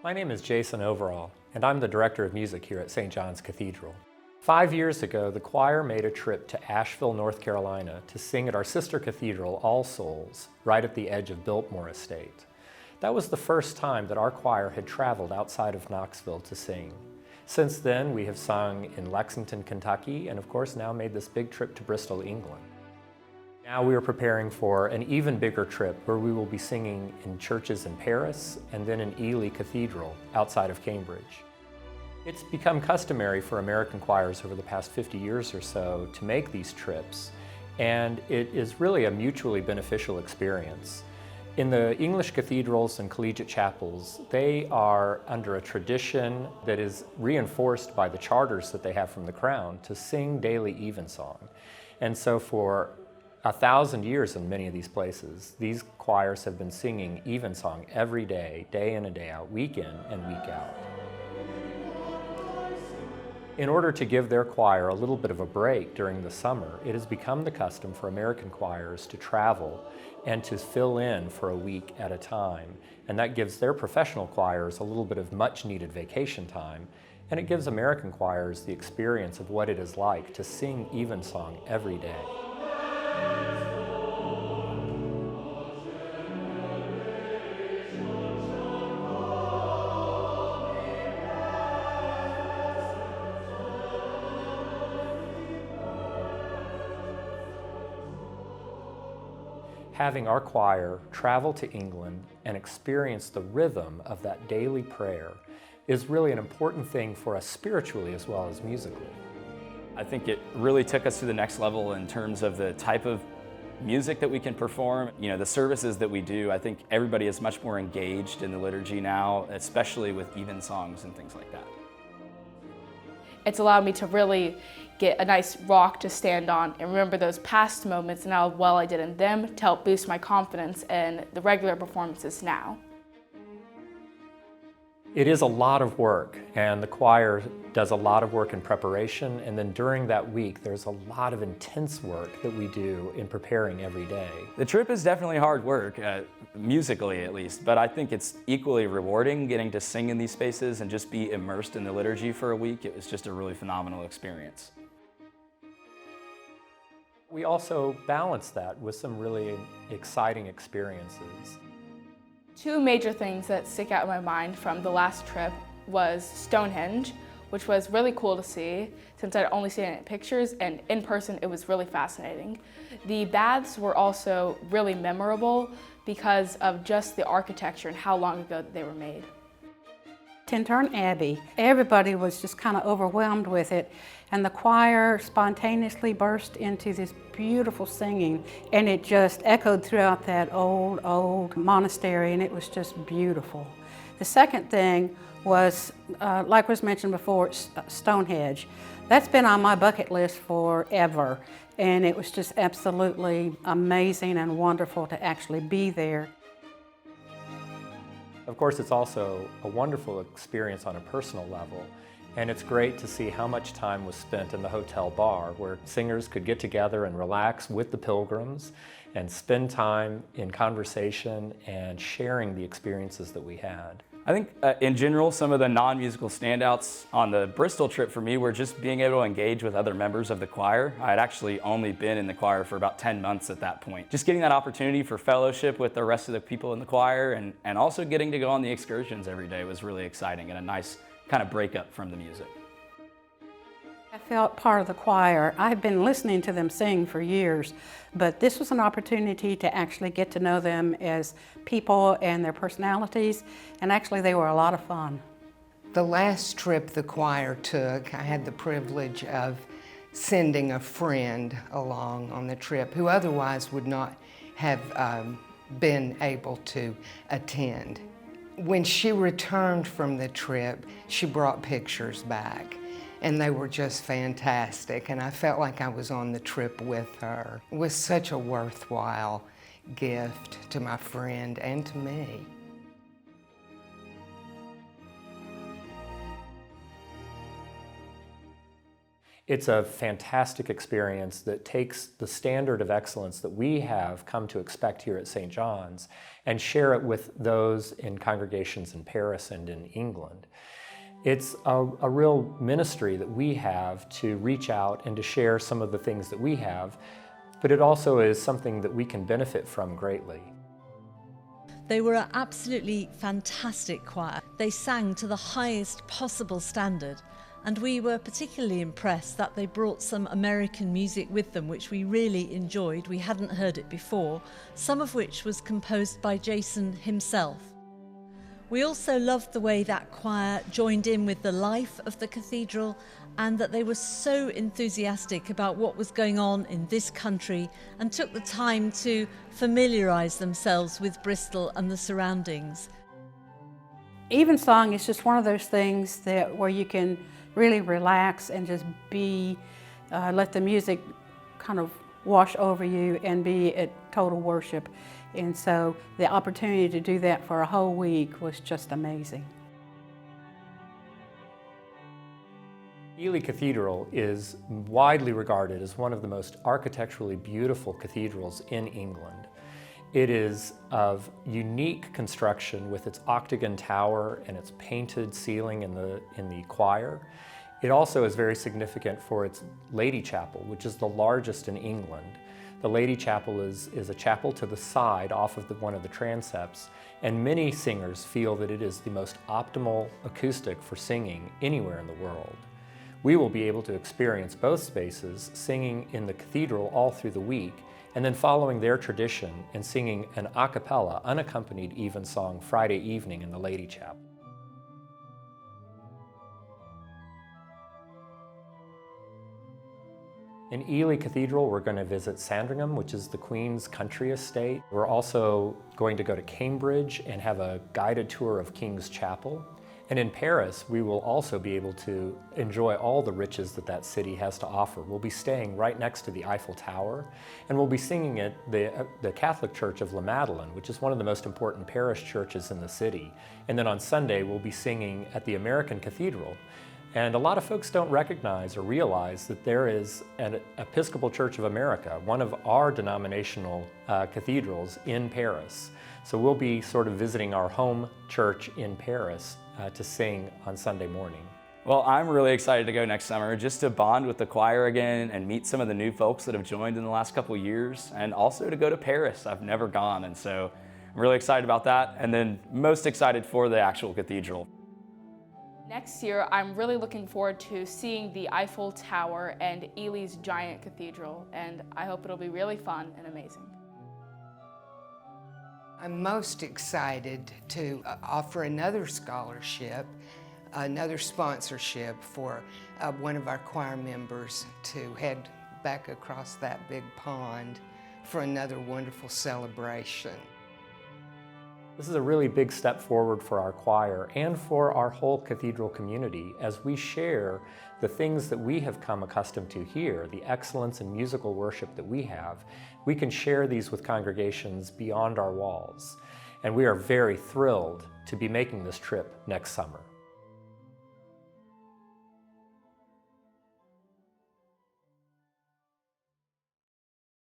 My name is Jason Overall, and I'm the Director of Music here at St. John's Cathedral. 5 years ago, the choir made a trip to Asheville, North Carolina to sing at our sister cathedral, All Souls, right at the edge of Biltmore Estate. That was the first time that our choir had traveled outside of Knoxville to sing. Since then, we have sung in Lexington, Kentucky, and of course now made this big trip to Bristol, England. Now we are preparing for an even bigger trip where we will be singing in churches in Paris and then in Ely Cathedral outside of Cambridge. It's become customary for American choirs over the past 50 years or so to make these trips, and it is really a mutually beneficial experience. In the English cathedrals and collegiate chapels, they are under a tradition that is reinforced by the charters that they have from the Crown to sing daily evensong. And so for 1,000 years in many of these places, these choirs have been singing evensong every day, day in and day out, week in and week out. In order to give their choir a little bit of a break during the summer, it has become the custom for American choirs to travel and to fill in for a week at a time. And that gives their professional choirs a little bit of much-needed vacation time, and it gives American choirs the experience of what it is like to sing evensong every day. Having our choir travel to England and experience the rhythm of that daily prayer is really an important thing for us spiritually as well as musically. I think it really took us to the next level in terms of the type of music that we can perform. You know, the services that we do, I think everybody is much more engaged in the liturgy now, especially with evensongs and things like that. It's allowed me to really get a nice rock to stand on and remember those past moments and how well I did in them to help boost my confidence in the regular performances now. It is a lot of work, and the choir does a lot of work in preparation, and then during that week there's a lot of intense work that we do in preparing every day. The trip is definitely hard work, musically at least, but I think it's equally rewarding getting to sing in these spaces and just be immersed in the liturgy for a week. It was just a really phenomenal experience. We also balance that with some really exciting experiences. Two major things that stick out in my mind from the last trip was Stonehenge, which was really cool to see since I'd only seen it in pictures, and in person it was really fascinating. The baths were also really memorable because of just the architecture and how long ago they were made. Tintern Abbey, everybody was just kind of overwhelmed with it, and the choir spontaneously burst into this beautiful singing, and it just echoed throughout that old monastery, and it was just beautiful. The second thing was, like was mentioned before, Stonehenge. That's been on my bucket list forever, and it was just absolutely amazing and wonderful to actually be there. Of course, it's also a wonderful experience on a personal level, and it's great to see how much time was spent in the hotel bar where singers could get together and relax with the pilgrims and spend time in conversation and sharing the experiences that we had. I think in general, some of the non-musical standouts on the Bristol trip for me were just being able to engage with other members of the choir. I had actually only been in the choir for about 10 months at that point. Just getting that opportunity for fellowship with the rest of the people in the choir and also getting to go on the excursions every day was really exciting and a nice kind of breakup from the music. I felt part of the choir. I've been listening to them sing for years, but this was an opportunity to actually get to know them as people and their personalities, and actually they were a lot of fun. The last trip the choir took, I had the privilege of sending a friend along on the trip who otherwise would not have been able to attend. When she returned from the trip, she brought pictures back, and they were just fantastic, and I felt like I was on the trip with her. It was such a worthwhile gift to my friend and to me. It's a fantastic experience that takes the standard of excellence that we have come to expect here at St. John's and share it with those in congregations in Paris and in England. It's a real ministry that we have to reach out and to share some of the things that we have, but it also is something that we can benefit from greatly. They were an absolutely fantastic choir. They sang to the highest possible standard, and we were particularly impressed that they brought some American music with them, which we really enjoyed. We hadn't heard it before, some of which was composed by Jason himself. We also loved the way that choir joined in with the life of the cathedral, and that they were so enthusiastic about what was going on in this country and took the time to familiarise themselves with Bristol and the surroundings. Evensong is just one of those things where you can really relax and just be, let the music kind of wash over you and be at total worship. And so the opportunity to do that for a whole week was just amazing. Ely Cathedral is widely regarded as one of the most architecturally beautiful cathedrals in England. It is of unique construction with its octagon tower and its painted ceiling in the choir. It also is very significant for its Lady Chapel, which is the largest in England. The Lady Chapel is a chapel to the side off of one of the transepts, and many singers feel that it is the most optimal acoustic for singing anywhere in the world. We will be able to experience both spaces singing in the cathedral all through the week, and then following their tradition and singing an a cappella, unaccompanied evensong Friday evening in the Lady Chapel. In Ely Cathedral, we're going to visit Sandringham, which is the Queen's country estate. We're also going to go to Cambridge and have a guided tour of King's Chapel. And in Paris, we will also be able to enjoy all the riches that city has to offer. We'll be staying right next to the Eiffel Tower, and we'll be singing at the Catholic Church of La Madeleine, which is one of the most important parish churches in the city. And then on Sunday, we'll be singing at the American Cathedral. And a lot of folks don't recognize or realize that there is an Episcopal Church of America, one of our denominational cathedrals in Paris. So we'll be sort of visiting our home church in Paris to sing on Sunday morning. Well, I'm really excited to go next summer just to bond with the choir again and meet some of the new folks that have joined in the last couple years, and also to go to Paris. I've never gone, and so I'm really excited about that, and then most excited for the actual cathedral. Next year, I'm really looking forward to seeing the Eiffel Tower and Ely's giant cathedral, and I hope it'll be really fun and amazing. I'm most excited to offer another scholarship, another sponsorship for one of our choir members to head back across that big pond for another wonderful celebration. This is a really big step forward for our choir and for our whole cathedral community as we share the things that we have come accustomed to here, the excellence in musical worship that we have. We can share these with congregations beyond our walls. And we are very thrilled to be making this trip next summer.